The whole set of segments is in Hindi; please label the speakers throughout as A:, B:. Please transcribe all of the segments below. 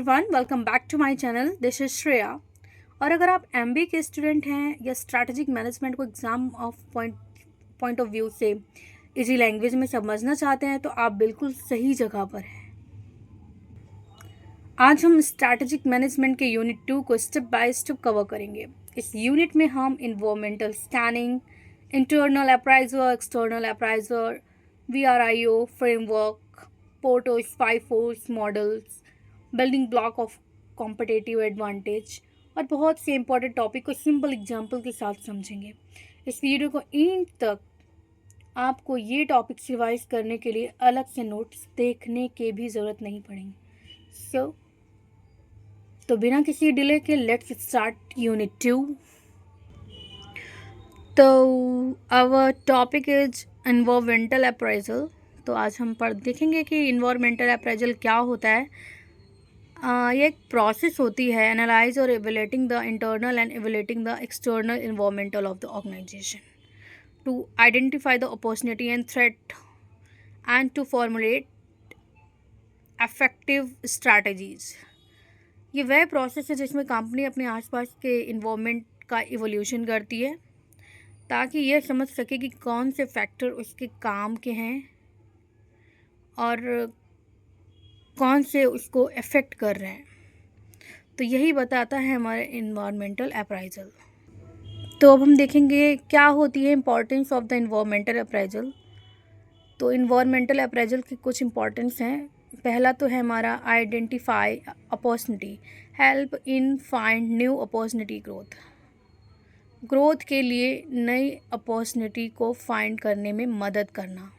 A: Everyone, welcome back to my channel. This is Shreya. और अगर आप एमबीए के स्टूडेंट हैं या स्ट्रैटेजिक मैनेजमेंट को exam of point of view से इजी लैंग्वेज में समझना चाहते हैं तो आप बिल्कुल सही जगह पर हैं। आज हम स्ट्रैटेजिक मैनेजमेंट के यूनिट 2 को स्टेप बाय स्टेप कवर करेंगे। इस यूनिट में हम environmental scanning, internal appraiser, external appraiser, VRIO framework, Porter's 5 force models, building block of competitive advantage और बहुत से इंपॉर्टेंट टॉपिक को सिंपल एग्जाम्पल के साथ समझेंगे। इस वीडियो को एंड तक आपको ये टॉपिक्स रिवाइज करने के लिए अलग से नोट्स देखने की भी ज़रूरत नहीं पड़ेंगी। तो बिना किसी डिले के लेट्स स्टार्ट यूनिट 2। तो our topic is environmental appraisal. तो आज हम देखेंगे कि इन्वायरमेंटल अप्राइजल क्या होता है। ये एक प्रोसेस होती है एनालाइज और evaluating the internal and evaluating the external environmental of the organisation to identify the opportunity and threat and to formulate effective strategies. ये वह प्रोसेस है जिसमें कंपनी अपने आसपास के इन्वायरमेंट का इवोल्यूशन करती है ताकि यह समझ सके कि कौन से फैक्टर उसके काम के हैं और कौन से उसको अफेक्ट कर रहे हैं। तो यही बताता है हमारा इन्वायरमेंटल अप्राइजल। तो अब हम देखेंगे क्या होती है importance of the environmental appraisal. तो इन्वायरमेंटल अप्राइजल की कुछ इम्पोर्टेंस हैं। पहला तो है हमारा identify opportunity, help in find new opportunity growth के लिए नई अपॉर्चुनिटी को फाइंड करने में मदद करना।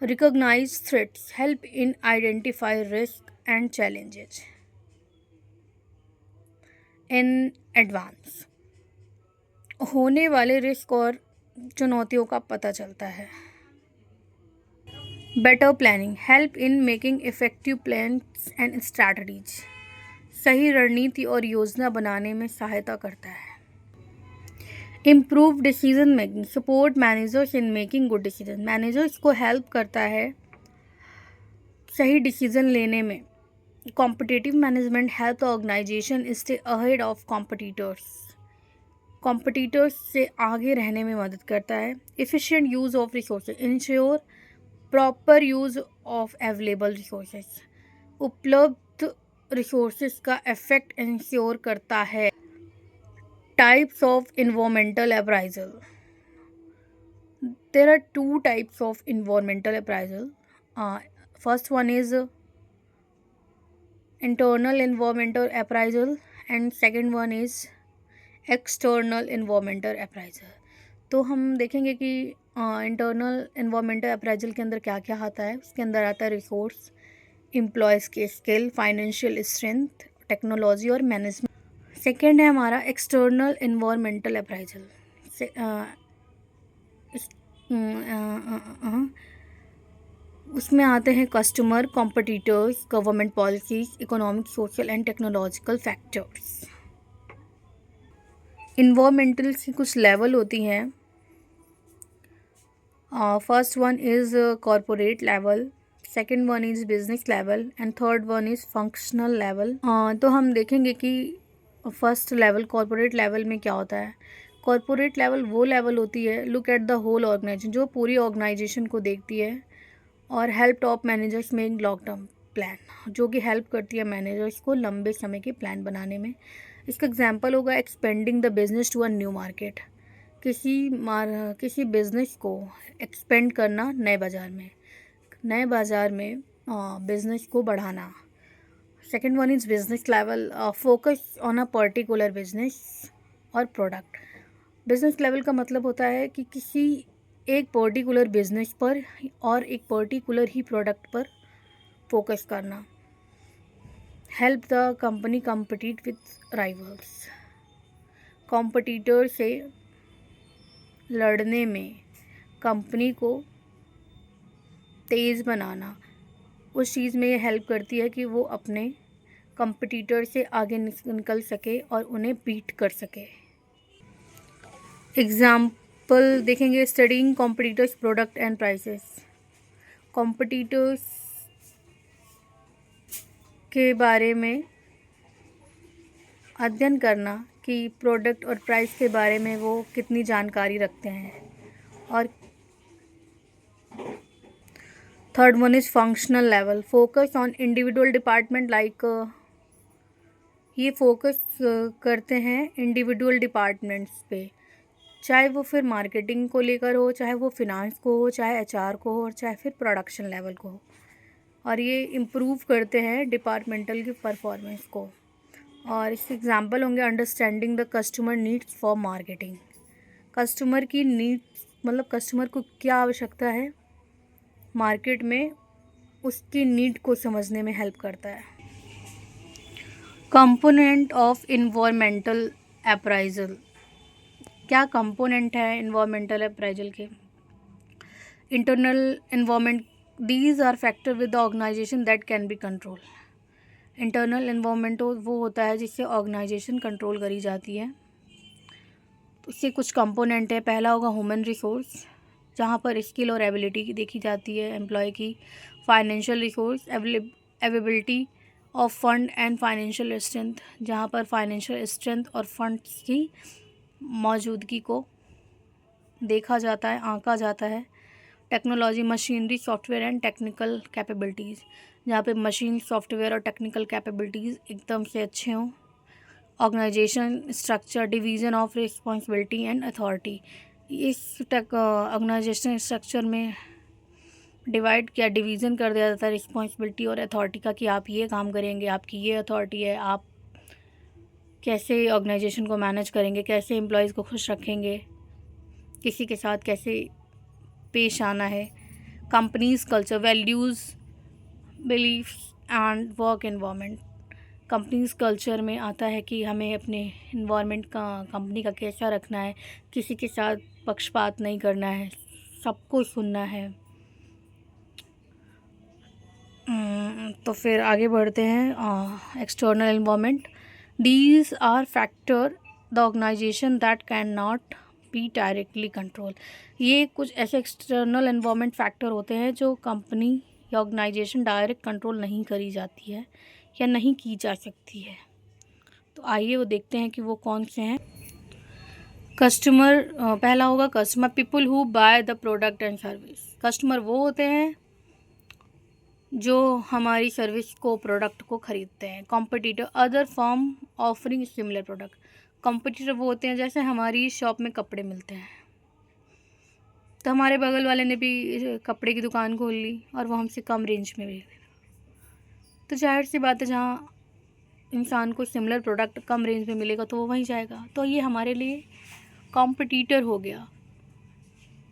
A: Recognise threats, help in identify risk and challenges in advance, होने वाले रिस्क और चुनौतियों का पता चलता है। Better planning, help in making effective plans and strategies, सही रणनीति और योजना बनाने में सहायता करता है। Improve decision making, support managers in making good decision, managers को हेल्प करता है सही डिसीजन लेने में। Competitive management help the organisation stay ahead of competitors से आगे रहने में मदद करता है। Efficient use of resources, ensure proper use of available resources, उपलब्ध रिसोर्सेज का इफेक्ट इंश्योर करता है। Types of environmental appraisal. There are two types of environmental appraisal. First one is internal environmental appraisal and second one is external environmental appraisal. तो हम देखेंगे कि इंटरनल environmental appraisal के अंदर क्या क्या आता है। उसके अंदर आता है रिसोर्स, एम्प्लॉयज़ के स्किल, फाइनेंशियल स्ट्रेंथ, टेक्नोलॉजी और मैनेजमेंट। सेकेंड है हमारा एक्सटर्नल इन्वायरमेंटल अप्राइजल। उसमें आते हैं customer, competitors, government policies, economic, social and technological factors. Environmental की कुछ लेवल होती हैं। First one is corporate level, second one is business level and third one is functional level. तो हम देखेंगे कि फर्स्ट लेवल कॉरपोरेट लेवल में क्या होता है। कॉरपोरेट लेवल वो लेवल होती है, look at the whole organisation, जो पूरी ऑर्गेनाइजेशन को देखती है, और help top managers make long term plan, जो कि हेल्प करती है मैनेजर्स को लंबे समय के प्लान बनाने में। इसका एग्जांपल होगा expanding the business to a new market, किसी बिजनेस को एक्सपेंड करना नए बाज़ार में बिजनेस को बढ़ाना। Second one is business level, focus on a particular business और प्रोडक्ट। बिजनेस लेवल का मतलब होता है कि किसी एक पर्टिकुलर बिजनेस पर और एक पर्टिकुलर ही प्रोडक्ट पर फोकस करना। Help the company compete with rivals, competitor से लड़ने में कंपनी को तेज़ बनाना। उस चीज़ में ये हेल्प करती है कि वो अपने कंपटीटर से आगे निकल सके और उन्हें बीट कर सके। एग्जाम्पल देखेंगे, studying competitors product and prices. Competitors के बारे में अध्ययन करना कि प्रोडक्ट और प्राइस के बारे में वो कितनी जानकारी रखते हैं। और third one is functional level, focus on individual department like, ये फोकस करते हैं इंडिविजुअल डिपार्टमेंट्स पे, चाहे वो फिर मार्केटिंग को लेकर हो, चाहे वो फिनांस को हो, चाहे एचआर को हो, और चाहे फिर प्रोडक्शन लेवल को हो। और ये इम्प्रूव करते हैं डिपार्टमेंटल की परफॉर्मेंस को। और इसके एग्जांपल होंगे understanding the customer needs for marketing, customer की नीड्स मतलब कस्टमर को क्या आवश्यकता है मार्केट में, उसकी नीड को समझने में हेल्प करता है। कंपोनेंट ऑफ इन्वायरमेंटल अप्राइजल, क्या कंपोनेंट है इन्वायरमेंटल अप्राइजल के? Internal environment, these are factor with the organisation that can be control. Internal environment वो होता है जिससे ऑर्गेनाइजेशन कंट्रोल करी जाती है। तो इससे कुछ कंपोनेंट है। पहला होगा ह्यूमन रिसोर्स, जहाँ पर स्किल और एबिलिटी की देखी जाती है एम्प्लॉय की। Financial resource, availability of fund and financial strength, जहाँ पर फाइनेंशियल स्ट्रेंथ और फंड्स की मौजूदगी को देखा जाता है, आंका जाता है। Technology, machinery, software and technical capabilities, जहाँ पे मशीन, सॉफ्टवेयर और टेक्निकल कैपेबिलिटीज़ एकदम से अच्छे हों। Organisation structure, division of responsibility and authority, इस ऑर्गेनाइजेशन स्ट्रक्चर में डिवाइड किया, डिवीज़न कर दिया जाता है रिस्पॉन्सिबिलिटी और अथॉरिटी का, कि आप ये काम करेंगे, आपकी ये अथॉरिटी है, आप कैसे ऑर्गेनाइजेशन को मैनेज करेंगे, कैसे एम्प्लॉयज़ को खुश रखेंगे, किसी के साथ कैसे पेश आना है। Companies culture, values, beliefs and work environment, companies culture में आता है कि हमें अपने इन्वायरमेंट का, कंपनी का कैसा रखना है, किसी के साथ पक्षपात नहीं करना है, सबको सुनना है। तो फिर आगे बढ़ते हैं। External environment, these are factor the organisation that can not be directly control, ये कुछ ऐसे एक्सटर्नल इन्वायरमेंट फैक्टर होते हैं जो कंपनी या ऑर्गेनाइजेशन डायरेक्ट कंट्रोल नहीं करी जाती है या नहीं की जा सकती है। तो आइए वो देखते हैं कि वो कौन से हैं। कस्टमर, पहला होगा customer, people who by the product and service, customer वो होते हैं जो हमारी सर्विस को, प्रोडक्ट को ख़रीदते हैं। Competitor, other firm offering similar product, competitor वो होते हैं जैसे हमारी शॉप में कपड़े मिलते हैं तो हमारे बगल वाले ने भी कपड़े की दुकान खोल ली और वो हमसे कम रेंज में भी, तो जाहिर सी बात है जहाँ इंसान को सिमिलर प्रोडक्ट कम रेंज में मिलेगा तो वो वहीं जाएगा। तो ये हमारे लिए कॉम्पिटिटर हो गया।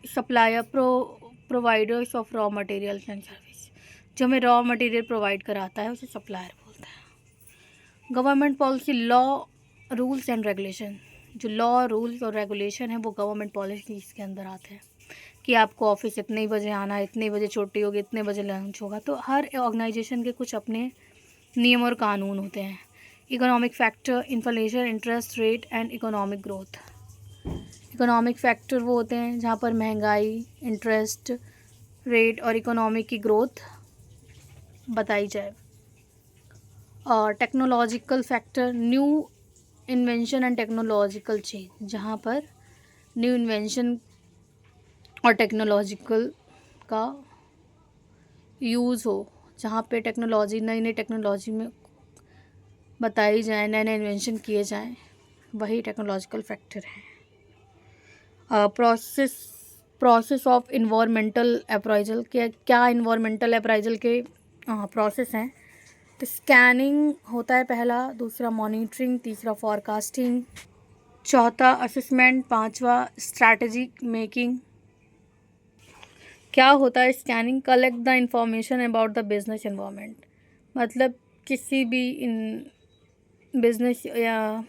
A: Supplier, providers of raw materials and service, जो हमें रॉ मटेरियल प्रोवाइड कराता है उसे सप्लायर बोलते हैं। Government policy, law, rules and regulation, जो लॉ, रूल्स और रेगुलेशन है वो गवर्नमेंट पॉलिसी के अंदर आते हैं कि आपको ऑफिस इतने बजे आना है, इतने बजे छुट्टी होगी, इतने बजे लंच होगा। तो हर ऑर्गेनाइजेशन के कुछ अपने नियम और कानून होते हैं। Economic factor, inflation, interest rate and economic growth, economic factor वो होते हैं जहाँ पर महंगाई, इंटरेस्ट रेट और इकोनॉमिक की ग्रोथ बताई जाए। और technological factor, new invention and technological change, जहाँ पर न्यू इन्वेंशन और टेक्नोलॉजिकल का यूज़ हो, जहाँ पे टेक्नोलॉजी, नई नई टेक्नोलॉजी में बताई जाए, नए नए इन्वेंशन किए जाएं, वही टेक्नोलॉजिकल फैक्टर है। प्रोसेस ऑफ इन्वायरमेंटल अप्राइजल, क्या इन्वायरमेंटल अप्राइजल के प्रोसेस हैं? तो स्कैनिंग होता है पहला, दूसरा मॉनिटरिंग, तीसरा फॉरकास्टिंग, चौथा असेसमेंट, पांचवा स्ट्रैटेजिक मेकिंग। क्या होता है scanning? Collect the information about the business environment, मतलब किसी भी बिजनेस या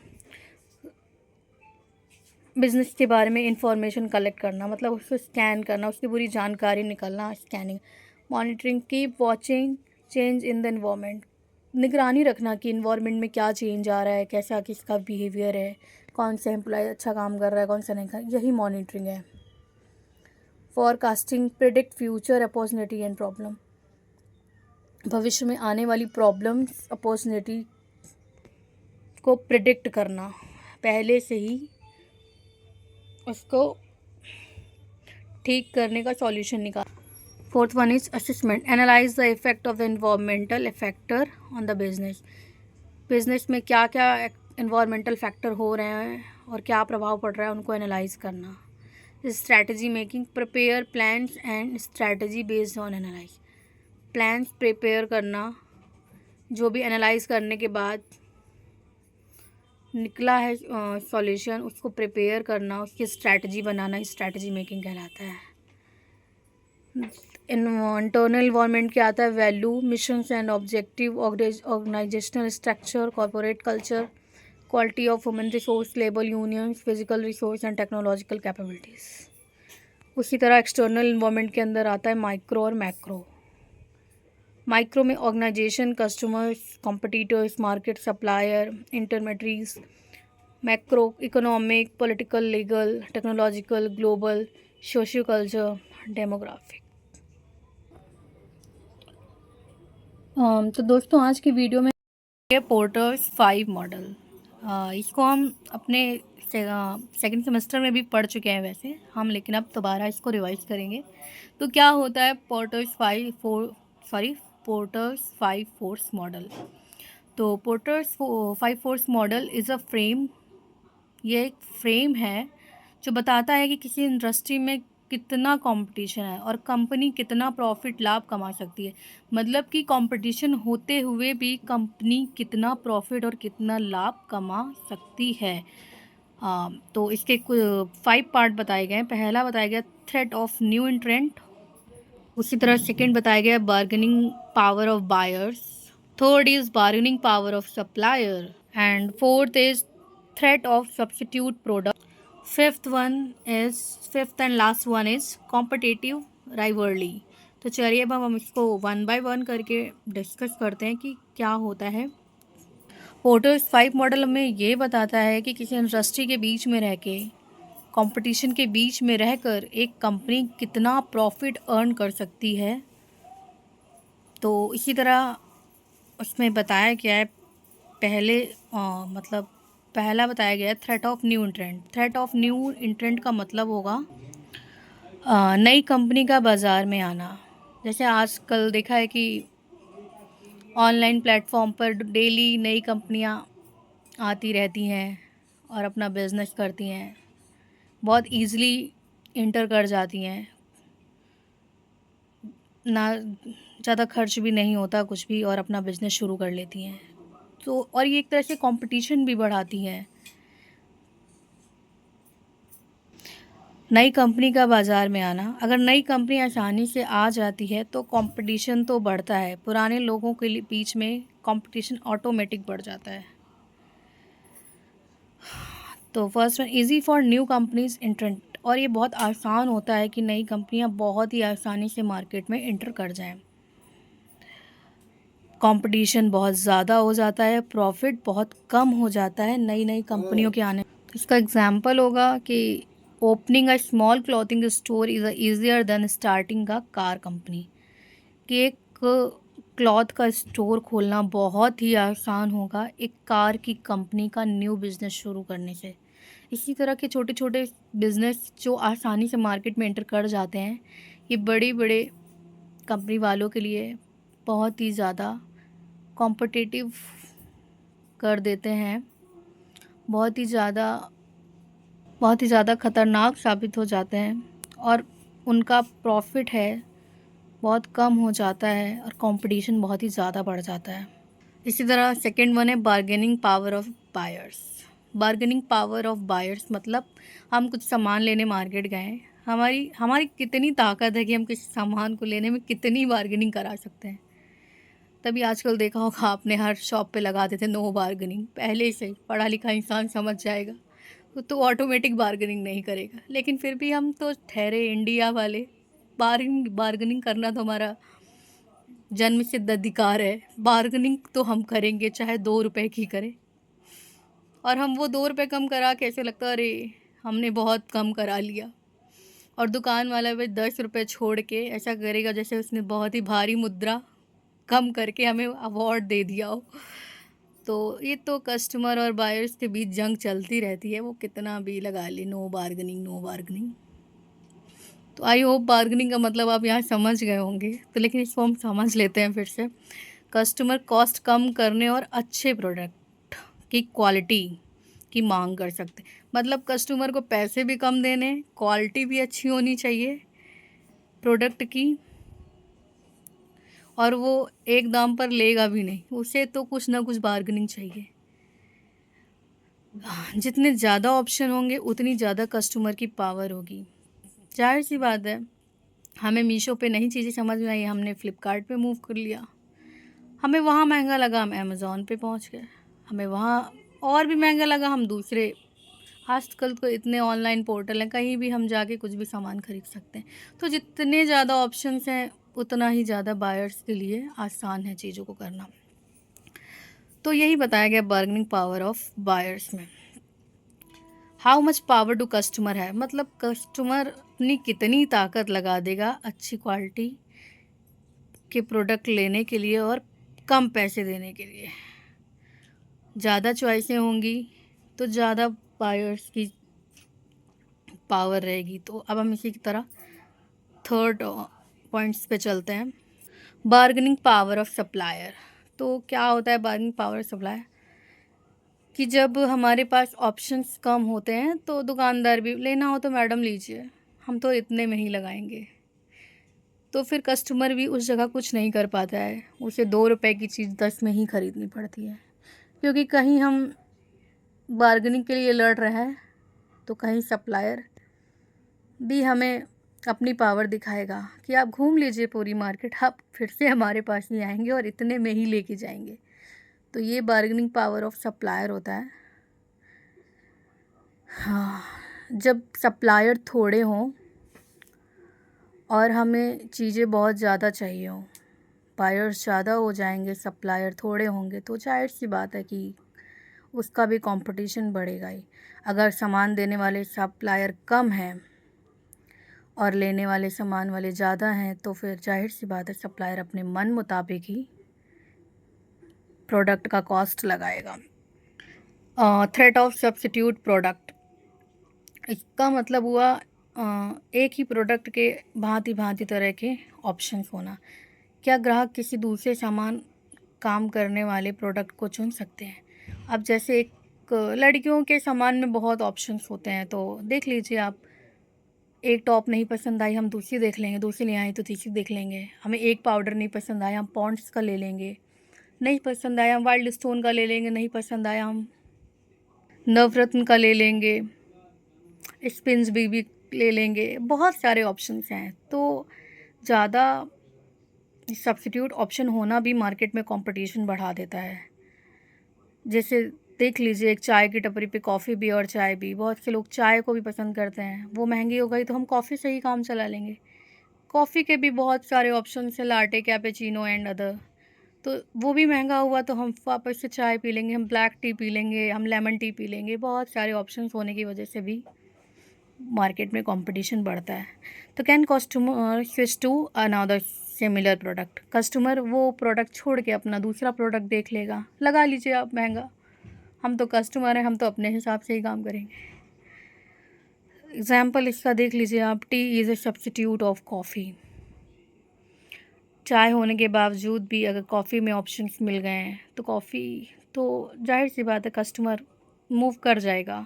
A: बिज़नेस के बारे में इंफॉर्मेशन कलेक्ट करना, मतलब उसको स्कैन करना, उसकी पूरी जानकारी निकालना, scanning. Monitoring, keep watching change in the environment, निगरानी रखना कि इन्वायरमेंट में क्या चेंज आ रहा है, कैसा किसका बिहेवियर है, कौन सा एम्प्लॉय अच्छा काम कर रहा है, कौन सा नहीं कर, यही मॉनिटरिंग है। Forecasting, predict future opportunity and problem, भविष्य में आने वाली प्रॉब्लम्स, अपॉर्चुनिटी उसको प्रिडिक्ट करना, पहले से ही उसको ठीक करने का सॉल्यूशन निकाल। Fourth one is assessment, analyse the effect of the environmental factor on the business. Business में क्या क्या एनवायरमेंटल फैक्टर हो रहे हैं और क्या प्रभाव पड़ रहा है, उनको एनालाइज करना। Strategy making, prepare plans and strategy based on analyse. Plans prepare करना, जो भी एनालाइज करने के बाद निकला है सॉल्यूशन, उसको प्रिपेयर करना, उसकी स्ट्रैटेजी बनाना, स्ट्रैटेजी मेकिंग कहलाता है। इंटरनल इन्वायरमेंट क्या आता है, value, missions and objective, organisational structure, corporate culture, quality of human resource, labour unions, physical resource and technological capabilities. उसी तरह एक्सटर्नल इन्वायरमेंट के अंदर आता है माइक्रो और मैक्रो। माइक्रो में organisation, customers, competitors, market, supplier, intermediates. Macro economic, political, legal, technological, global, socio culture, demographic. तो दोस्तों आज की वीडियो में ये पोर्टर्स 5 मॉडल, इसको हम अपने सेकंड सेमेस्टर में भी पढ़ चुके हैं वैसे हम, लेकिन अब दोबारा इसको रिवाइज करेंगे। तो क्या होता है पोर्टर्स 5 फोर्स मॉडल। तो porters 5 force model is a frame, ये एक फ्रेम है जो बताता है कि किसी इंडस्ट्री में कितना कंपटीशन है और कंपनी कितना प्रॉफिट लाभ कमा सकती है। मतलब कि कंपटीशन होते हुए भी कंपनी कितना प्रॉफिट और कितना लाभ कमा सकती है। तो इसके 5 पार्ट बताए गए हैं। पहला बताया गया थ्रेट ऑफ न्यू एंट्रेंट, उसी तरह सेकंड बताया गया bargaining power of buyers, third is bargaining power of supplier and fourth is threat of substitute product. Fifth and last one is competitive rivalry. तो चलिए अब हम इसको वन बाय वन करके डिस्कस करते हैं कि क्या होता है। पोर्टर्स 5 मॉडल हमें ये बताता है कि किसी इंडस्ट्री के बीच में रह के, कंपटीशन के बीच में रहकर एक कंपनी कितना प्रॉफिट अर्न कर सकती है। तो इसी तरह उसमें बताया गया है पहला बताया गया है threat of new एंट्रेंट। Threat of new एंट्रेंट का मतलब होगा नई कंपनी का बाज़ार में आना। जैसे आजकल देखा है कि ऑनलाइन प्लेटफॉर्म पर डेली नई कंपनियां आती रहती हैं और अपना बिजनेस करती हैं, बहुत ईज़िली इंटर कर जाती हैं, ना ज़्यादा खर्च भी नहीं होता कुछ भी, और अपना बिजनेस शुरू कर लेती हैं। तो और ये एक तरह से कंपटीशन भी बढ़ाती हैं। नई कंपनी का बाज़ार में आना, अगर नई कंपनी आसानी से आ जाती है तो कंपटीशन तो बढ़ता है, पुराने लोगों के बीच में कंपटीशन ऑटोमेटिक बढ़ जाता है। तो first one easy for new companies एंट्रेंट, और ये बहुत आसान होता है कि नई कंपनियां बहुत ही आसानी से मार्केट में एंटर कर जाएं। कंपटीशन बहुत ज़्यादा हो जाता है, प्रॉफिट बहुत कम हो जाता है नई नई कंपनियों के आने। तो इसका एग्जांपल होगा कि opening a small clothing store is easier than starting a car company, कि एक क्लॉथ का स्टोर खोलना बहुत ही आसान होगा एक कार की कंपनी का न्यू बिज़नेस शुरू करने से। इसी तरह के छोटे छोटे बिज़नेस जो आसानी से मार्केट में एंटर कर जाते हैं, ये बड़े बड़े कंपनी वालों के लिए बहुत ही ज़्यादा कॉम्पिटिटिव कर देते हैं, बहुत ही ज़्यादा ख़तरनाक साबित हो जाते हैं, और उनका प्रॉफिट है बहुत कम हो जाता है और कंपटीशन बहुत ही ज़्यादा बढ़ जाता है। इसी तरह सेकंड वन है bargaining power of buyers. Bargaining power of buyers मतलब हम कुछ सामान लेने मार्केट गए, हमारी कितनी ताकत है कि हम किसी सामान को लेने में कितनी बार्गेनिंग करा सकते हैं। तभी आजकल देखा होगा आपने, हर शॉप पे लगा देते नो बार्गेनिंग, पहले से पढ़ा लिखा इंसान समझ जाएगा तो ऑटोमेटिक बार्गेनिंग नहीं करेगा। लेकिन फिर भी हम तो ठहरे इंडिया वाले, बार्गेनिंग करना तो हमारा जन्म सिद्ध अधिकार है। बार्गेनिंग तो हम करेंगे, चाहे 2 रुपए की करें, और हम वो 2 रुपए कम करा के ऐसे लगता है अरे हमने बहुत कम करा लिया, और दुकान वाला भी 10 रुपये छोड़ के ऐसा करेगा जैसे उसने बहुत ही भारी मुद्रा कम करके हमें अवार्ड दे दिया हो। तो ये तो कस्टमर और बायर्स के बीच जंग चलती रहती है, वो कितना भी लगा ले, नो बार्गेनिंग नो बार्गेनिंग। तो आई होप बार्गेनिंग का मतलब आप यहाँ समझ गए होंगे, तो लेकिन इसको हम समझ लेते हैं फिर से। कस्टमर कॉस्ट कम करने और अच्छे प्रोडक्ट की क्वालिटी की मांग कर सकते हैं। मतलब कस्टमर को पैसे भी कम देने, क्वालिटी भी अच्छी होनी चाहिए प्रोडक्ट की, और वो एक दाम पर लेगा भी नहीं, उसे तो कुछ ना कुछ बार्गेनिंग चाहिए। जितने ज़्यादा ऑप्शन होंगे उतनी ज़्यादा कस्टमर की पावर होगी। जाहिर सी बात है, हमें मीशो पे नहीं चीज़ें समझ में आई, हमने फ़्लिपकार्ट पे मूव कर लिया। हमें वहाँ महंगा लगा, हम अमेज़ॉन पे पहुँच गए। हमें वहाँ और भी महंगा लगा, हम दूसरे, आजकल तो इतने ऑनलाइन पोर्टल हैं, कहीं भी हम जाके कुछ भी सामान खरीद सकते हैं। तो जितने ज़्यादा ऑप्शंस हैं उतना ही ज़्यादा बायर्स के लिए आसान है चीज़ों को करना। तो यही बताया गया बार्गेनिंग पावर ऑफ बायर्स में। How much power to customer है, मतलब कस्टमर अपनी कितनी ताकत लगा देगा अच्छी क्वालिटी के प्रोडक्ट लेने के लिए और कम पैसे देने के लिए। ज़्यादा चॉइसें होंगी तो ज़्यादा बायर्स की पावर रहेगी। तो अब हम इसी की तरह थर्ड पॉइंट्स पे चलते हैं। Bargaining power of supplier. तो क्या होता है बार्गेनिंग पावर ऑफ सप्लायर, कि जब हमारे पास ऑप्शंस कम होते हैं तो दुकानदार भी, लेना हो तो मैडम लीजिए, हम तो इतने में ही लगाएंगे। तो फिर कस्टमर भी उस जगह कुछ नहीं कर पाता है, उसे 2 रुपए की चीज़ 10 में ही ख़रीदनी पड़ती है, क्योंकि कहीं हम बार्गेनिंग के लिए लड़ रहे हैं तो कहीं सप्लायर भी हमें अपनी पावर दिखाएगा कि आप घूम लीजिए पूरी मार्केट, आप फिर से हमारे पास ही आएंगे और इतने में ही लेके जाएंगे। तो ये बार्गेनिंग पावर ऑफ सप्लायर होता है। हाँ, जब सप्लायर थोड़े हों और हमें चीज़ें बहुत ज़्यादा चाहिए हों, बायर्स ज़्यादा हो जाएंगे, सप्लायर थोड़े होंगे, तो जाहिर सी बात है कि उसका भी कंपटीशन बढ़ेगा ही। अगर सामान देने वाले सप्लायर कम हैं और लेने वाले सामान वाले ज़्यादा हैं, तो फिर जाहिर सी बात है सप्लायर अपने मन मुताबिक ही प्रोडक्ट का कॉस्ट लगाएगा। थ्रेट ऑफ सब्स्टिट्यूट प्रोडक्ट, इसका मतलब हुआ एक ही प्रोडक्ट के भांति भांति तरह के ऑप्शंस होना। क्या ग्राहक किसी दूसरे सामान काम करने वाले प्रोडक्ट को चुन सकते हैं? अब जैसे एक लड़कियों के सामान में बहुत ऑप्शंस होते हैं, तो देख लीजिए आप, एक टॉप नहीं पसंद आई हम दूसरी देख लेंगे, दूसरी नहीं आई तो तीसरी देख लेंगे। हमें एक पाउडर नहीं पसंद आया हम पॉन्ड्स का ले लेंगे, नहीं पसंद आया हम वाइल्ड स्टोन का ले लेंगे, नहीं पसंद आया हम नवरत्न का ले लेंगे, स्पिन्स बीबी ले लेंगे। बहुत सारे ऑप्शंस हैं। तो ज़्यादा सब्स्टिट्यूट ऑप्शन होना भी मार्केट में कंपटीशन बढ़ा देता है। जैसे देख लीजिए, एक चाय की टपरी पे कॉफ़ी भी और चाय भी, बहुत से लोग चाय को भी पसंद करते हैं, वो महंगी हो गई तो हम कॉफ़ी से ही काम चला लेंगे। कॉफ़ी के भी बहुत सारे ऑप्शन हैं, लाटे, कैपेचिनो एंड अदर। तो वो भी महंगा हुआ तो हम वापस से चाय पी लेंगे, हम ब्लैक टी पी लेंगे, हम लेमन टी पी लेंगे। बहुत सारे ऑप्शंस होने की वजह से भी मार्केट में कंपटीशन बढ़ता है। तो can customer switch to another similar product, customer वो प्रोडक्ट छोड़ के अपना दूसरा प्रोडक्ट देख लेगा। लगा लीजिए आप महंगा, हम तो कस्टमर हैं, हम तो अपने हिसाब से ही काम करेंगे। एग्जाम्पल इसका देख लीजिए आप, T is a substitute of coffee. चाय होने के बावजूद भी अगर कॉफ़ी में ऑप्शंस मिल गए हैं तो कॉफ़ी, तो जाहिर सी बात है कस्टमर मूव कर जाएगा।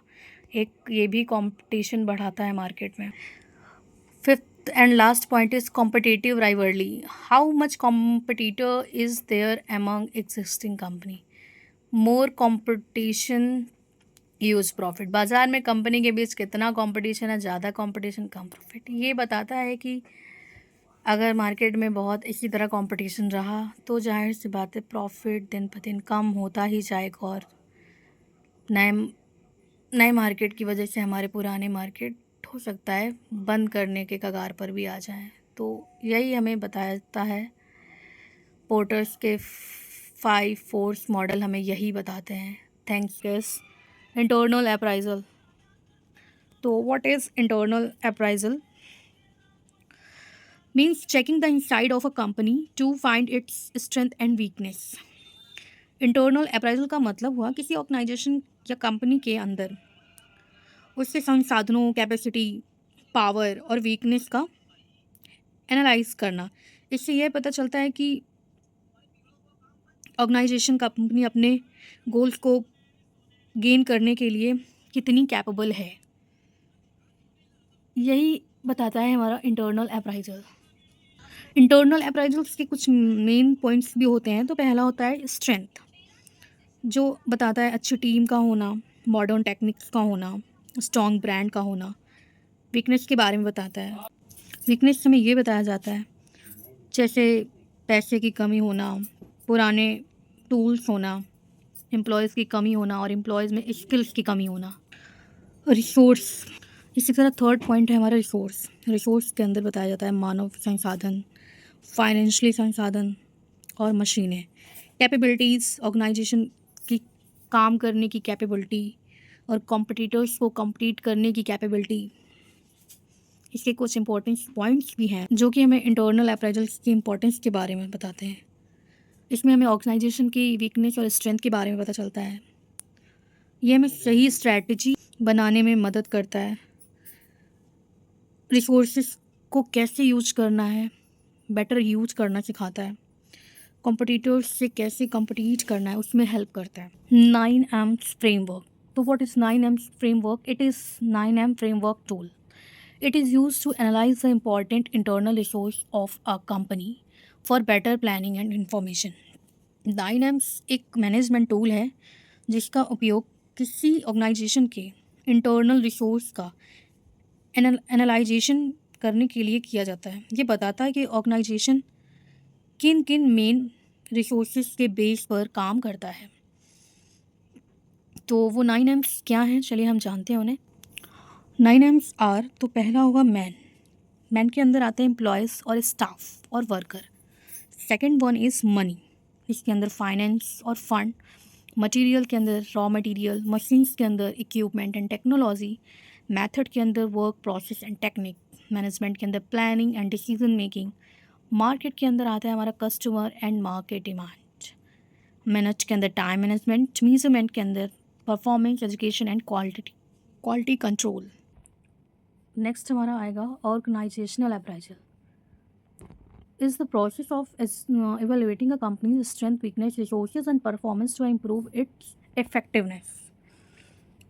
A: एक ये भी कंपटीशन बढ़ाता है मार्केट में। Fifth and last point is competitive rivalry. How much competitor is there among existing company, more competition use profit. बाज़ार में कंपनी के बीच कितना कंपटीशन है, ज़्यादा कंपटीशन कम प्रॉफिट। ये बताता है कि अगर मार्केट में बहुत इसी तरह कंपटीशन रहा तो जाहिर सी बात है प्रॉफिट दिन ब दिन कम होता ही जाएगा, और नए नए मार्केट की वजह से हमारे पुराने मार्केट हो सकता है बंद करने के कगार पर भी आ जाएं। तो यही हमें बताता है, पोर्टर्स के 5 फोर्स मॉडल हमें यही बताते हैं। Thanks guys. Internal appraisal. तो what is internal appraisal? Means checking the inside of a company to find its strength and weakness. Internal appraisal का मतलब हुआ किसी ऑर्गेनाइजेशन या कंपनी के अंदर उसके संसाधनों, कैपेसिटी, पावर और वीकनेस का एनालाइज करना। इससे यह पता चलता है कि ऑर्गेनाइजेशन कंपनी अपने गोल्स को गेन करने के लिए कितनी कैपेबल है। यही बताता है हमारा इंटरनल अप्राइजल। इंटरनल अप्राइजल्स के कुछ मेन पॉइंट्स भी होते हैं। तो पहला होता है स्ट्रेंथ, जो बताता है अच्छी टीम का होना, मॉडर्न टेक्निक्स का होना, स्ट्रॉन्ग ब्रांड का होना। वीकनेस के बारे में बताता है। वीकनेस हमें ये बताया जाता है जैसे पैसे की कमी होना, पुराने टूल्स होना, एम्प्लॉयज़ की कमी होना और एम्प्लॉयज़ में स्किल्स की कमी होना। रिसोर्स, इसी तरह थर्ड पॉइंट है हमारा रिसोर्स। रिसोर्स के अंदर बताया जाता है मानव संसाधन, फाइनेंशियली संसाधन और मशीनें। कैपेबिलिटीज़, ऑर्गेनाइजेशन की काम करने की कैपेबिलिटी और कॉम्पिटिटर्स को कम्पीट करने की कैपेबिलिटी। इसके कुछ इंपॉर्टेंट पॉइंट्स भी हैं जो कि हमें इंटरनल अप्राइजल्स की इंपॉर्टेंस के बारे में बताते हैं। इसमें हमें ऑर्गेनाइजेशन की वीकनेस और स्ट्रेंथ के बारे में पता चलता है। ये हमें सही स्ट्रैटेजी बनाने में मदद करता है। रिसोर्सेज को कैसे यूज करना है, बेटर यूज करना सिखाता है। कॉम्पिटिटर्स से कैसे कम्पीट करना है उसमें हेल्प करता है। 9M framework. तो what is 9M framework? It is 9M framework tool. It is used to analyze the important internal resource of a company for better planning and information. 9Ms एक मैनेजमेंट टूल है जिसका उपयोग किसी ऑर्गेनाइजेशन के इंटरनल रिसोर्स का एनालाइजेशन करने के लिए किया जाता है। ये बताता है कि ऑर्गेनाइजेशन किन किन मेन रिसोर्सेज के बेस पर काम करता है। तो वो 9Ms क्या हैं, चलिए हम जानते हैं उन्हें। 9Ms आर, तो पहला होगा मैन। मैन के अंदर आते हैं एम्प्लॉयज़ और स्टाफ और worker. Second one is money, इसके अंदर फाइनेंस और फंड। मटेरियल के अंदर रॉ मटेरियल, मशीन्स के अंदर इक्विपमेंट एंड टेक्नोलॉजी, मेथड के अंदर work process and technique, management के अंदर planning and decision making, market के अंदर आता है हमारा customer and market demand, manage के अंदर टाइम मैनेजमेंट, मेजरमेंट के अंदर performance, education and quality control. Next हमारा आएगा organisational appraisal. Is the process of evaluating a company's strength, weakness, resources and performance to improve its effectiveness.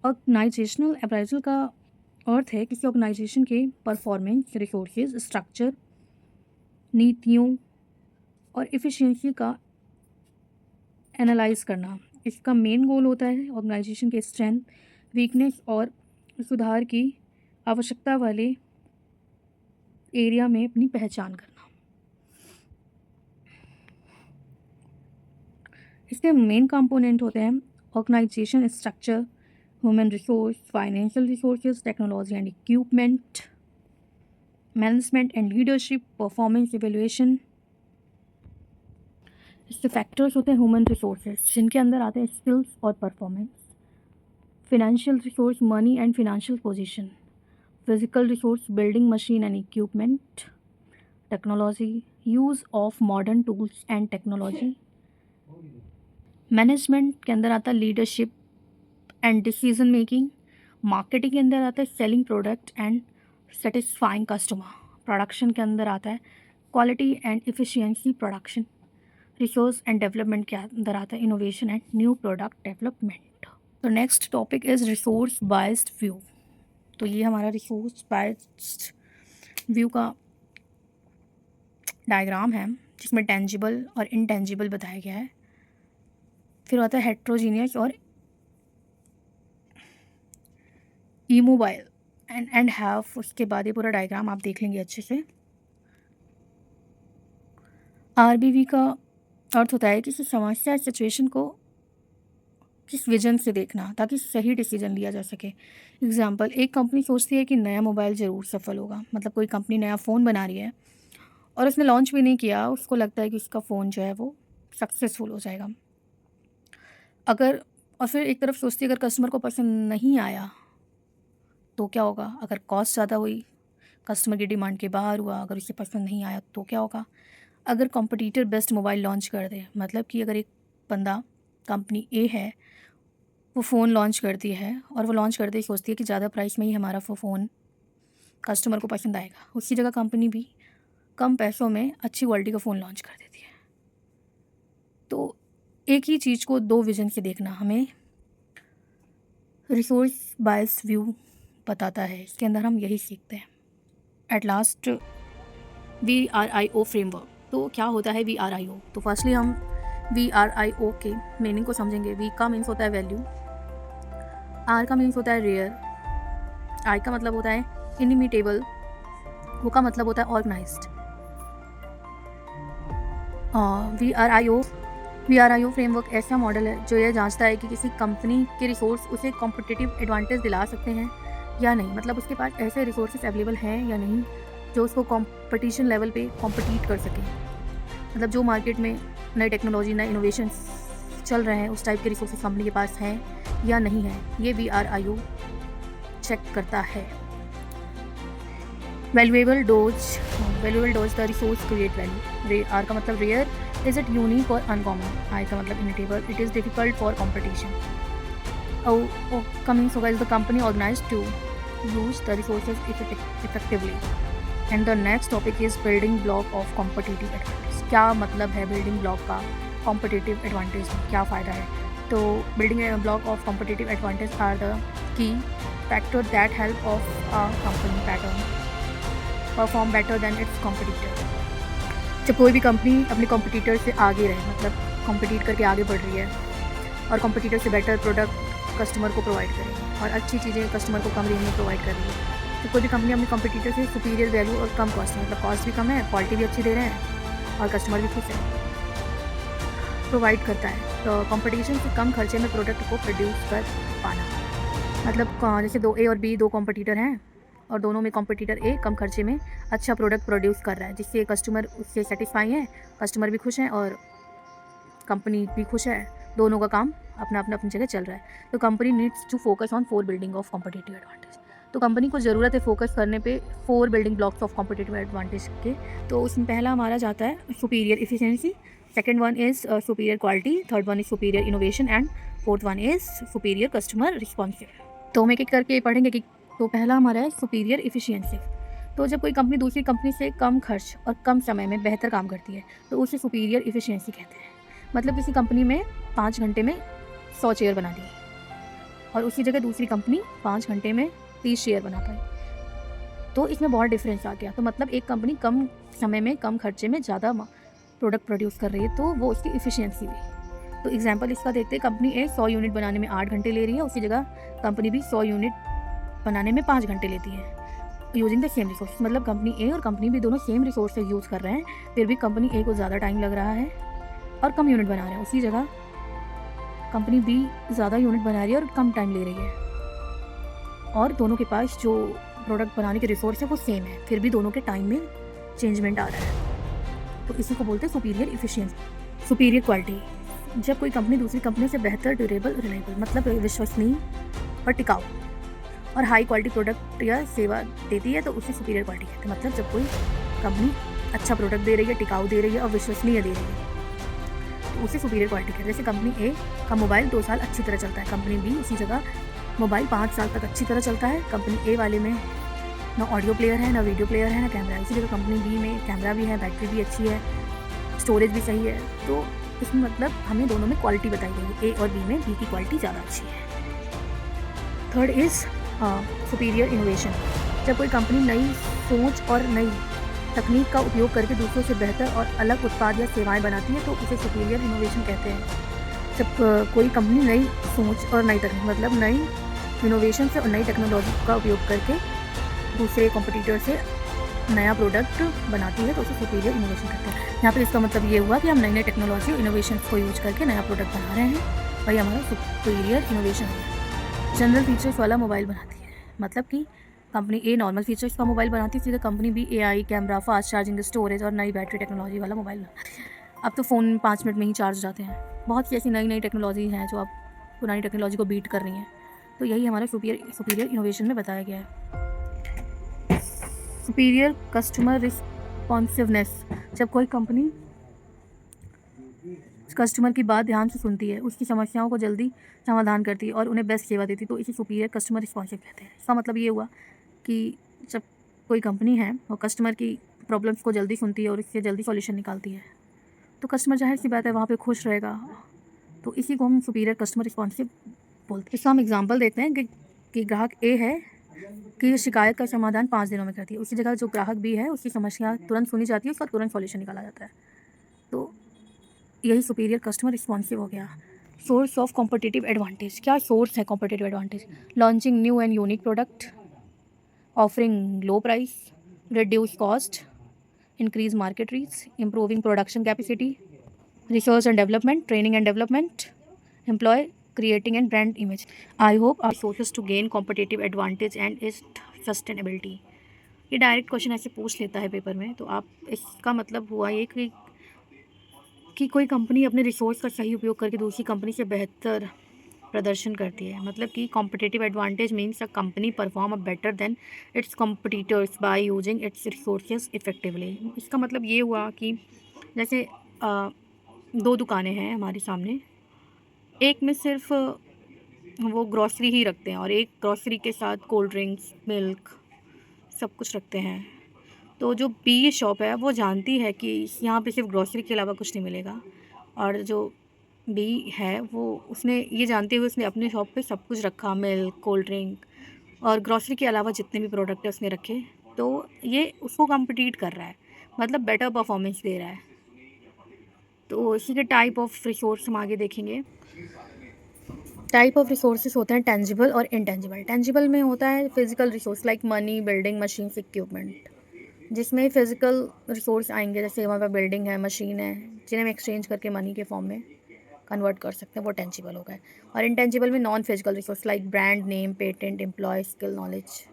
A: Organisational appraisal का अर्थ है किसी ऑर्गेनाइजेशन के परफॉर्मेंस, रिसोर्सेज, स्ट्रक्चर, नीतियों और इफ़िशियंसी का एनालाइज करना। इसका मेन गोल होता है ऑर्गेनाइजेशन के स्ट्रेंथ, वीकनेस और सुधार की आवश्यकता वाले एरिया में अपनी पहचान करना। इसके मेन कंपोनेंट होते हैं organisation structure, human resource, financial resources, technology and equipment, management and leadership, performance evaluation. इसके फैक्टर्स होते हैं ह्यूमन रिसोर्सेज, जिनके अंदर आते हैं स्किल्स और performance, financial resource, money and financial position, physical resource, building machine and equipment, technology, use of modern tools and technology. Management के अंदर आता है leadership and decision making. Marketing के अंदर आता है selling product and satisfying customer. Production के अंदर आता है quality and efficiency production. Resource and development के अंदर आता है innovation and new product development. तो next topic is resource biased view. तो ये हमारा रिसोर्स बायस्ड व्यू का डायग्राम है जिसमें टेंजिबल और इनटेंजिबल बताया गया है। फिर आता है हेट्रोजीनियस और इमोबाइल एंड हैव। उसके बाद ये पूरा डायग्राम आप देख लेंगे अच्छे से। आरबीवी का अर्थ होता है किसी समस्या सिचुएशन को किस विजन से देखना ताकि सही डिसीजन लिया जा सके। एग्जाम्पल, एक कंपनी सोचती है कि नया मोबाइल ज़रूर सफल होगा। मतलब कोई कंपनी नया फ़ोन बना रही है और उसने लॉन्च भी नहीं किया, उसको लगता है कि उसका फ़ोन जो है वो सक्सेसफुल हो जाएगा। अगर और फिर एक तरफ सोचती है अगर कस्टमर को पसंद नहीं आया तो क्या होगा। अगर कॉस्ट ज़्यादा हुई, कस्टमर की डिमांड के बाहर हुआ, अगर उसे पसंद नहीं आया तो क्या होगा। अगर कॉम्पिटिटर बेस्ट मोबाइल लॉन्च कर दे, मतलब कि अगर एक बंदा कंपनी ए है, वो फ़ोन लॉन्च करती है और वो लॉन्च करते ही सोचती है कि ज़्यादा प्राइस में ही हमारा वो फ़ोन कस्टमर को पसंद आएगा। उसी जगह कंपनी भी कम पैसों में अच्छी क्वालिटी का फ़ोन लॉन्च कर देती है। तो एक ही चीज़ को दो विज़न से देखना हमें रिसोर्स बायस व्यू बताता है। इसके अंदर हम यही सीखते हैं। At last VRIO framework. तो क्या होता है VRIO? तो फर्स्टली हम VRIO के मीनिंग को समझेंगे। V का मीन्स होता है वैल्यू, R का मीन्स होता है रेयर, I का मतलब होता है इनिमिटेबल, O का मतलब होता है ऑर्गेनाइज्ड। VRIO फ्रेमवर्क ऐसा मॉडल है जो यह जांचता है कि किसी कंपनी के रिसोर्स उसे कॉम्पिटिटिव एडवांटेज दिला सकते हैं या नहीं। मतलब उसके पास ऐसे रिसोर्सेज अवेलेबल हैं या नहीं जो उसको कंपटीशन लेवल पे कॉम्पिटिट कर सकें। मतलब जो मार्केट में नई टेक्नोलॉजी, नए इनोवेशन चल रहे हैं, उस टाइप के रिसोर्सेज कंपनी के पास हैं या नहीं है, ये VRIO चेक करता है। Valuable does the resource create value. R का मतलब रेयर, इज इट यूनिक और अनकॉमन। I का मतलब imitable, it is difficult for competition. O का मीन्स होगा is the company organised to use the resources effectively. And the next topic is building block of competitive advantage. क्या मतलब है बिल्डिंग ब्लॉक का? कॉम्पिटिटिव एडवांटेज में क्या फ़ायदा है? तो building block of competitive advantage are the key factor that help of a company pattern perform better than it's competitor. जब कोई भी कंपनी अपने कॉम्पिटिटर से आगे रहे, मतलब कॉम्पिटिट करके आगे बढ़ रही है और कॉम्पिटिटर से बेटर प्रोडक्ट कस्टमर को प्रोवाइड कर रही है और अच्छी चीज़ें कस्टमर को कम रेंज में प्रोवाइड कर रही है, तो कोई भी कंपनी अपने कॉम्पिटिटर से सुपीरियर वैल्यू और कम कॉस्ट, मतलब कॉस्ट भी कम है, क्वालिटी भी अच्छी दे रहे हैं और कस्टमर भी खुश है, प्रोवाइड करता है। तो कंपटीशन से कम खर्चे में प्रोडक्ट को प्रोड्यूस कर पाना। मतलब जैसे A और B दो कॉम्पिटिटर हैं और दोनों में कॉम्पिटिटर A कम खर्चे में अच्छा प्रोडक्ट प्रोड्यूस कर रहा है, जिससे कस्टमर उससे सेटिस्फाई है, कस्टमर भी खुश हैं और कंपनी भी खुश है। दोनों का काम अपनी जगह चल रहा है। तो company needs to focus on 4 building of competitive advantage. तो कंपनी को ज़रूरत है फोकस करने पे 4 building blocks of competitive advantage के। तो उसमें पहला हमारा जाता है superior efficiency, second one is superior quality, third one is superior innovation and fourth one is superior customer responsive. तो हम एक एक करके पढ़ेंगे कि तो पहला हमारा है सुपीरियर इफिशिएंसी। तो जब कोई कंपनी दूसरी कंपनी से कम खर्च और कम समय में बेहतर काम करती है तो उसे सुपीरियर इफिशिएंसी कहते हैं। मतलब किसी कंपनी में 5 घंटे में 100 चेयर बना दी और उसी जगह दूसरी कंपनी 5 घंटे में 30 चेयर बना पाई, तो इसमें बहुत डिफरेंस आ गया। तो मतलब एक कंपनी कम समय में कम खर्चे में ज़्यादा प्रोडक्ट प्रोड्यूस कर रही है, तो वो उसकी इफिशिएंसी हुई। तो एग्जांपल इसका देखते हैं। कंपनी ए 100 यूनिट बनाने में 8 घंटे ले रही है, उसी जगह कंपनी बी 100 यूनिट बनाने में 5 घंटे लेती है यूजिंग द सेम रिसोर्स। मतलब कंपनी ए और कंपनी बी दोनों सेम रिसोर्स यूज़ कर रहे हैं, फिर भी कंपनी ए को ज़्यादा टाइम लग रहा है और कम यूनिट बना रहे हैं, उसी जगह कंपनी बी ज़्यादा यूनिट बना रही है और कम टाइम ले रही है, और दोनों के पास जो प्रोडक्ट बनाने के रिसोर्स है वो सेम है, फिर भी दोनों के टाइम में चेंजमेंट आ रहा है। तो इसी को बोलते हैं सुपीरियर इफिशिएंसी। सुपीरियर क्वालिटी, जब कोई कंपनी दूसरी कंपनी से बेहतर, ड्यूरेबल, रिलायबल मतलब विश्वसनीय और टिकाऊ और हाई क्वालिटी प्रोडक्ट या सेवा देती है तो उसे सुपीरियर क्वालिटी कहते हैं। मतलब जब कोई कंपनी अच्छा प्रोडक्ट दे रही है, टिकाऊ दे रही है और विश्वसनीय दे रही है तो उसे सुपीरियर क्वालिटी कहते हैं। जैसे कंपनी ए का मोबाइल 2 साल अच्छी तरह चलता है, कंपनी बी उसी जगह मोबाइल 5 साल तक अच्छी तरह चलता है। कंपनी ए वाले में ना ऑडियो प्लेयर है, ना वीडियो प्लेयर है, ना कैमरा है, उसी जगह कंपनी बी में कैमरा भी है, बैटरी भी अच्छी है, स्टोरेज भी सही है। तो इसमें मतलब हमें दोनों में क्वालिटी बताई गई है, ए और बी में बी की क्वालिटी ज़्यादा अच्छी है। थर्ड इज़ सुपीरियर इनोवेशन, जब कोई कंपनी नई सोच और नई तकनीक का उपयोग करके दूसरों से बेहतर और अलग उत्पाद या सेवाएं बनाती है तो उसे सुपीरियर इनोवेशन कहते हैं। जब कोई कंपनी नई सोच और नई तकनीक मतलब नई इनोवेशन से और नई टेक्नोलॉजी का उपयोग करके दूसरे कॉम्पिटिटर से नया प्रोडक्ट बनाती है तो उसे सुपीरियर इनोवेशन कहते हैं। यहाँ पर इसका मतलब ये हुआ कि हम नई नई टेक्नोलॉजी और इनोवेशन को यूज करके नया प्रोडक्ट बना रहे हैं और ये हमारा सुपीरियर इनोवेशन है। जनरल फीचर्स वाला मोबाइल बनाती है, मतलब कि कंपनी ए नॉर्मल फीचर्स का मोबाइल बनाती है, सीधे company B AI, camera, fast charging, storage और नई बैटरी टेक्नोलॉजी वाला मोबाइल बनाती है। अब तो फ़ोन 5 मिनट में ही चार्ज जाते हैं। बहुत सी ऐसी नई नई टेक्नोलॉजी हैं जो अब पुरानी टेक्नोलॉजी को बीट कर रही हैं, तो यही हमारा सुपीरियर इनोवेशन में बताया गया है। सुपीरियर कस्टमर रिस्पॉन्सिवनेस, जब कोई कस्टमर की बात ध्यान से सुनती है, उसकी समस्याओं को जल्दी समाधान करती है और उन्हें बेस्ट सेवा देती है, तो इसे सुपीरियर कस्टमर रिस्पॉन्सिव कहते हैं। इसका मतलब ये हुआ कि जब कोई कंपनी है वो कस्टमर की प्रॉब्लम्स को जल्दी सुनती है और इससे जल्दी सॉल्यूशन निकालती है, तो कस्टमर जाहिर सी बात है वहाँ पे खुश रहेगा, तो इसी को हम सुपीरियर कस्टमर रिस्पॉन्सिव बोलते हैं। इसका हम एग्जांपल देखते हैं कि ग्राहक ए है कि शिकायत का समाधान 5 दिनों में करती है, उसी जगह जो ग्राहक बी है उसकी समस्या तुरंत सुनी जाती है, उसका तुरंत सॉल्यूशन निकाला जाता है, तो यही सुपीरियर कस्टमर रिस्पॉन्सिव हो गया। सोर्स ऑफ कॉम्पिटिटिव एडवांटेज, क्या सोर्स है competitive advantage? Launching new and unique product, offering low price, reduce cost, increase market reach, improving production capacity, research and development, training and development, employ creating and brand image. I hope our sources to gain competitive advantage and its sustainability. ये डायरेक्ट क्वेश्चन ऐसे पूछ लेता है पेपर में, तो आप इसका मतलब हुआ ये कि कोई कंपनी अपने रिसोर्स का सही उपयोग करके दूसरी कंपनी से बेहतर प्रदर्शन करती है। मतलब कि competitive advantage means a company perform a better than it's competitors by using its resources effectively. इसका मतलब ये हुआ कि जैसे 2 दुकानें हैं हमारे सामने, एक में सिर्फ वो ग्रॉसरी ही रखते हैं और एक ग्रॉसरी के साथ कोल्ड ड्रिंक्स, मिल्क सब कुछ रखते हैं। तो जो बी शॉप है वो जानती है कि यहाँ पे सिर्फ ग्रॉसरी के अलावा कुछ नहीं मिलेगा, और जो बी है वो उसने ये जानते हुए उसने अपने शॉप पे सब कुछ रखा, मिल्क, कोल्ड ड्रिंक और ग्रॉसरी के अलावा जितने भी प्रोडक्ट है उसने रखे, तो ये उसको कम्पिटिट कर रहा है, मतलब बेटर परफॉर्मेंस दे रहा है। तो इसी के टाइप ऑफ रिसोर्स हम आगे देखेंगे। टाइप ऑफ रिसोर्सेज होते हैं टेंजिबल और इनटेंजिबल। टेंजिबल में होता है physical resource like money, building, machines, equipment, जिसमें फिजिकल रिसोर्स आएंगे, जैसे हमारे पास बिल्डिंग है, मशीन है, जिन्हें हम एक्सचेंज करके मनी के फॉर्म में कन्वर्ट कर सकते हैं, वो टेंजिबल हो गए। और इनटेंजिबल में non physical resource like brand name, patent, employ, skill, knowledge,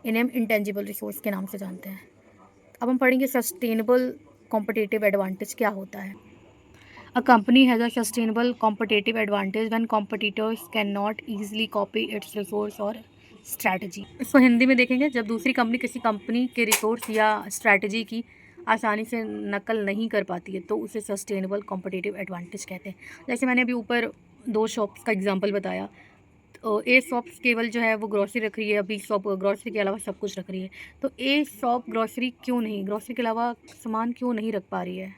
A: इन्हें हम इंटेंजिबल रिसोर्स के नाम से जानते हैं। अब हम पढ़ेंगे सस्टेनेबल कॉम्पिटिटिव एडवांटेज क्या होता है। A company has a sustainable competitive advantage when competitors cannot easily copy its resource or strategy. इसको हिंदी में देखेंगे, जब दूसरी कंपनी किसी कंपनी के रिसोर्स या स्ट्रैटेजी की आसानी से नकल नहीं कर पाती है, तो उसे सस्टेनेबल कॉम्पिटिटिव एडवांटेज कहते हैं। जैसे मैंने अभी ऊपर 2 शॉप्स का एग्जांपल बताया, तो ए शॉप्स केवल जो है वो ग्रॉसरी रख रही है, बी शॉप ग्रॉसरी के अलावा सब कुछ रख रही है, तो ए शॉप ग्रॉसरी के अलावा सामान क्यों नहीं रख पा रही है?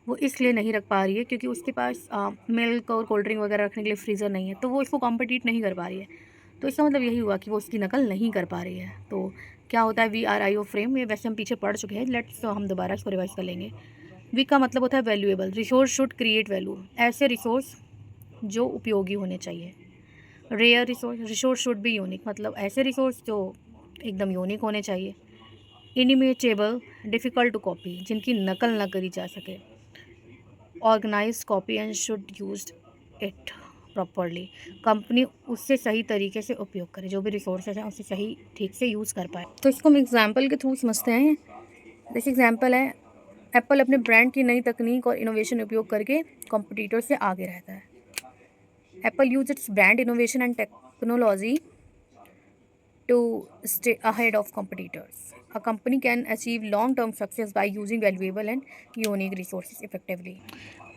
A: वो इसलिए नहीं रख पा रही है क्योंकि उसके पास मिल्क और कोल्ड ड्रिंक वगैरह रखने के लिए फ्रीज़र नहीं है, तो वो इसको कॉम्पिटिट नहीं कर पा रही है। तो इसका मतलब यही हुआ कि वो उसकी नकल नहीं कर पा रही है। तो क्या होता है VRIO फ्रेम, ये वैसे हम पीछे पढ़ चुके हैं, लेट्स हम दोबारा इसको रिवाइज कर लेंगे। वी का मतलब होता है valuable, resource should create value, ऐसे रिसोर्स जो उपयोगी होने चाहिए। Rare resource should be unique, मतलब ऐसे रिसोर्स जो एकदम यूनिक होने चाहिए। इनिमेचेबल, डिफ़िकल्ट टू कॉपी, जिनकी नकल ना करी जा सके। Organise copy and should use it properly, company उससे सही तरीके से उपयोग करे, जो भी रिसोर्सेज हैं उसे सही ठीक से यूज़ कर पाए। तो इसको हम एग्जाम्पल के थ्रू समझते हैं। जैसे एग्जाम्पल है, एप्पल अपने ब्रांड की नई तकनीक और इनोवेशन उपयोग करके कॉम्पिटिटर से आगे रहता है। Apple use it's brand innovation and technology to stay ahead of competitors. A company can achieve long-term success by using valuable and unique resources effectively.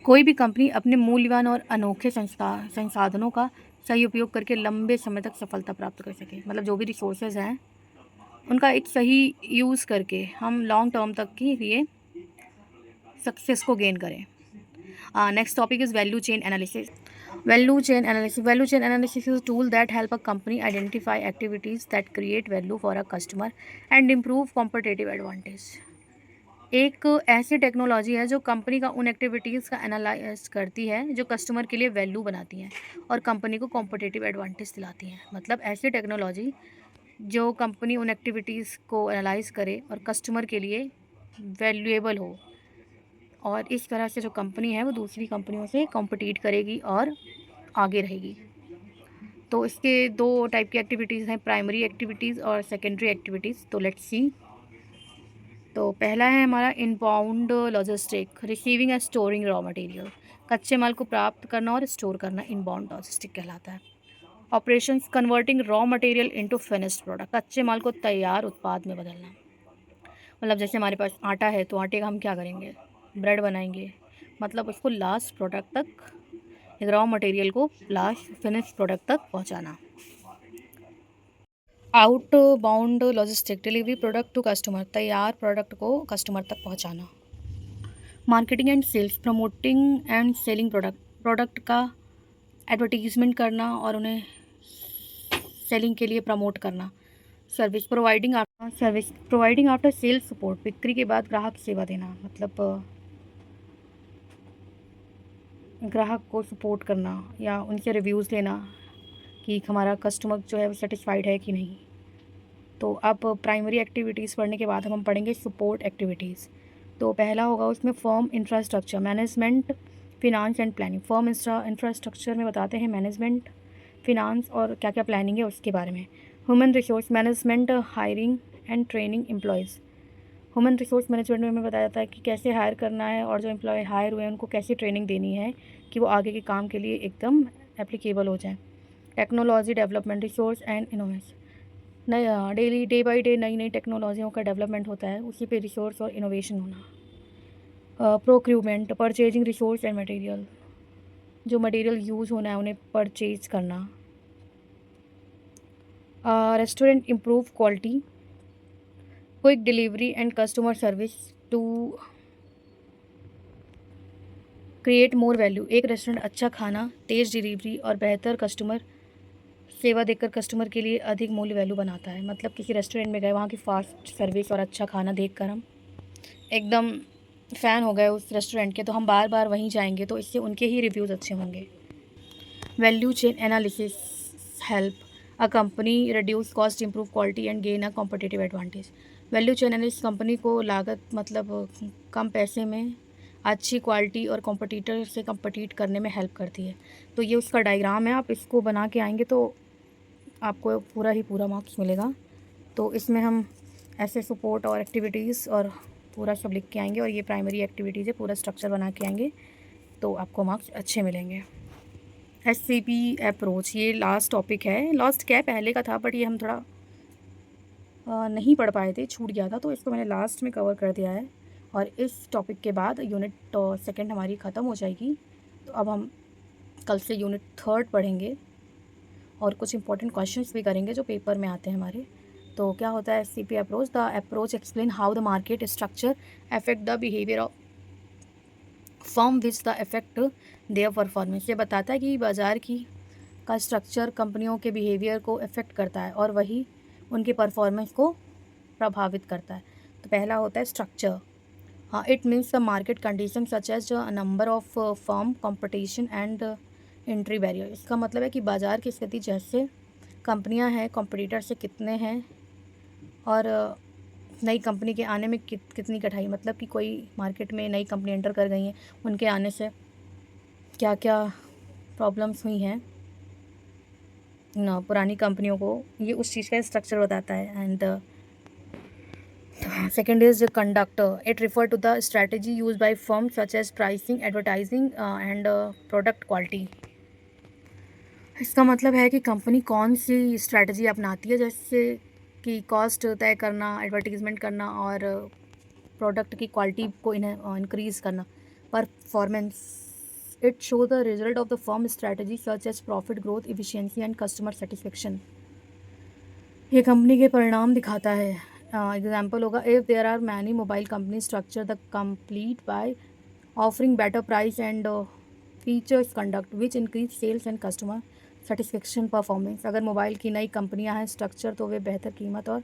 A: कोई भी कंपनी अपने मूल्यवान और अनोखे संसाधनों का सही उपयोग करके लंबे समय तक सफलता प्राप्त कर सके, मतलब जो भी रिसोर्सेज हैं उनका एक सही यूज़ करके हम लॉन्ग टर्म तक के लिए सक्सेस को गेन करें। Next topic is value chain analysis. Value chain analysis. Value chain analysis is a tool that help a company identify activities that create value for a customer and improve competitive advantage. एक ऐसी टेक्नोलॉजी है जो कंपनी का उन एक्टिविटीज़ का एनालाइज करती है जो कस्टमर के लिए वैल्यू बनाती हैं और कंपनी को कॉम्पिटिटिव एडवांटेज दिलाती हैं। मतलब ऐसी टेक्नोलॉजी जो कंपनी उन एक्टिविटीज़ को एनालाइज करे और कस्टमर के लिए वैल्यूएबल हो, और इस तरह से जो कंपनी है वो दूसरी कंपनियों से कॉम्पिटिट करेगी और आगे रहेगी। तो इसके 2 टाइप की एक्टिविटीज़ हैं, प्राइमरी एक्टिविटीज़ और सेकेंडरी एक्टिविटीज़। तो लेट्स सी। तो पहला है हमारा inbound logistic, receiving end storing raw material, कच्चे माल को प्राप्त करना और स्टोर करना इनबाउंड लॉजिस्टिक कहलाता है। Operations, converting raw material into finished product, कच्चे माल को तैयार उत्पाद में बदलना। मतलब जैसे हमारे पास आटा है तो आटे का हम क्या करेंगे, ब्रेड बनाएंगे, मतलब उसको लास्ट प्रोडक्ट तक, एक रॉ मटेरियल को लास्ट फिनिश प्रोडक्ट तक पहुंचाना। Out bound logistic delivery product to customer, तैयार प्रोडक्ट को कस्टमर तक पहुंचाना। Marketing and sales, promoting and selling product, product का एडवर्टीजमेंट करना और उन्हें सेलिंग के लिए प्रमोट करना। Service providing after sales support, बिक्री के बाद ग्राहक सेवा देना, मतलब ग्राहक को सपोर्ट करना या उनसे रिव्यूज़ लेना कि हमारा कस्टमर जो है वो सेटिस्फाइड है कि नहीं। तो अब प्राइमरी एक्टिविटीज़ पढ़ने के बाद हम पढ़ेंगे सपोर्ट एक्टिविटीज़। तो पहला होगा उसमें firm infrastructure, management, finance and planning. Firm infrastructure में बताते हैं मैनेजमेंट, फिनांस और क्या क्या प्लानिंग है उसके बारे में। Human resource management, hiring and training employees. Human resource management में हमें बताया जाता है कि कैसे हायर करना है और जो एम्प्लॉय हायर हुए हैं उनको कैसी ट्रेनिंग देनी है कि वो आगे के काम के लिए एकदम एप्लीकेबल हो जाए। Technology development, resource and innovation, नया डेली डे बाई डे नई नई टेक्नोलॉजियों का डेवलपमेंट होता है, उसी पे रिसोर्स और इनोवेशन होना। Procurement, purchasing resource and material, जो मटेरियल यूज़ होना है उन्हें परचेज करना। Restaurant, improve quality, quick delivery and customer service to create more value. एक रेस्टोरेंट अच्छा खाना, तेज़ डिलीवरी और बेहतर कस्टमर सेवा देकर कस्टमर के लिए अधिक मूल्य वैल्यू बनाता है। मतलब किसी रेस्टोरेंट में गए, वहाँ की फास्ट सर्विस और अच्छा खाना देखकर हम एकदम फ़ैन हो गए उस रेस्टोरेंट के, तो हम बार बार वहीं जाएंगे, तो इससे उनके ही रिव्यूज़ अच्छे होंगे। Value chain analysis help a company reduce cost, improve quality and gain a competitive advantage. Value chain analysis company को लागत, मतलब कम पैसे में अच्छी क्वालिटी और कॉम्पिटिटर से कम्पीट करने में हेल्प करती है। तो ये उसका डायग्राम है, आप इसको बना के आएंगे तो आपको पूरा ही पूरा मार्क्स मिलेगा। तो इसमें हम ऐसे सपोर्ट और एक्टिविटीज़ और पूरा सब लिख के आएंगे, और ये प्राइमरी एक्टिविटीज़ है, पूरा स्ट्रक्चर बना के आएंगे तो आपको मार्क्स अच्छे मिलेंगे। SCP अप्रोच, ये लास्ट टॉपिक है। लास्ट क्या है, पहले का था बट ये हम थोड़ा नहीं पढ़ पाए थे, छूट गया था, तो इसको मैंने लास्ट में कवर कर दिया है। और इस टॉपिक के बाद यूनिट सेकंड हमारी ख़त्म हो जाएगी। तो अब हम कल से यूनिट थर्ड पढ़ेंगे और कुछ इंपॉर्टेंट क्वेश्चंस भी करेंगे जो पेपर में आते हैं हमारे। तो क्या होता है SCP approach? The approach explain how the market structure affect the behaviour of firm which the affect their performance. ये बताता है कि बाज़ार का स्ट्रक्चर कंपनियों के बिहेवियर को अफेक्ट करता है और वही उनके परफॉर्मेंस को प्रभावित करता है। तो पहला होता है स्ट्रक्चर। हाँ, it means the market condition such as number of firm, competition and entry barrier. इसका मतलब है कि बाज़ार की स्थिति, जैसे कंपनियां हैं, कॉम्पिटिटर से कितने हैं, और नई कंपनी के आने में कितनी कठिनाई, मतलब कि कोई मार्केट में नई कंपनी एंटर कर गई हैं, उनके आने से क्या क्या प्रॉब्लम्स हुई हैं ना पुरानी कंपनियों को, ये उस चीज़ का स्ट्रक्चर बताता है। And second is conductor, it refer to the strategy use by firm such as pricing, advertising and product quality. इसका मतलब है कि कंपनी कौन सी स्ट्रैटेजी अपनाती है, जैसे कि कॉस्ट तय करना, एडवर्टीज़मेंट करना और प्रोडक्ट की क्वालिटी को इंक्रीज़ करना। Performance, it show the result of the firm strategy such as profit growth, efficiency and customer satisfaction. ये कंपनी के परिणाम दिखाता है। एग्जाम्पल होगा, if there are many mobile company structure the complete by offering better price and features conduct which increase sales and customer satisfaction performance. अगर मोबाइल की नई कंपनियां हैं स्ट्रक्चर, तो वे बेहतर कीमत और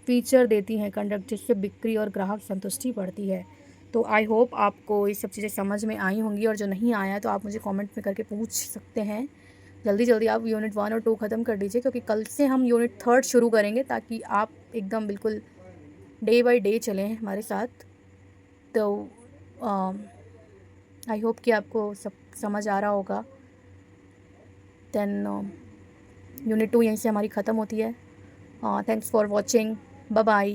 A: फीचर देती हैं कंडक्ट, जिससे बिक्री और ग्राहक संतुष्टि बढ़ती है। तो आई होप आपको ये सब चीज़ें समझ में आई होंगी, और जो नहीं आया तो आप मुझे कमेंट में करके पूछ सकते हैं। जल्दी जल्दी आप यूनिट 1 और 2 ख़त्म कर दीजिए, क्योंकि कल से हम यूनिट थर्ड शुरू करेंगे, ताकि आप एकदम बिल्कुल डे बाय डे चलें हमारे साथ। तो आई होप कि आपको सब समझ आ रहा होगा। देन यूनिट 2 यहीं से हमारी ख़त्म होती है। Thanks for watching, bye bye.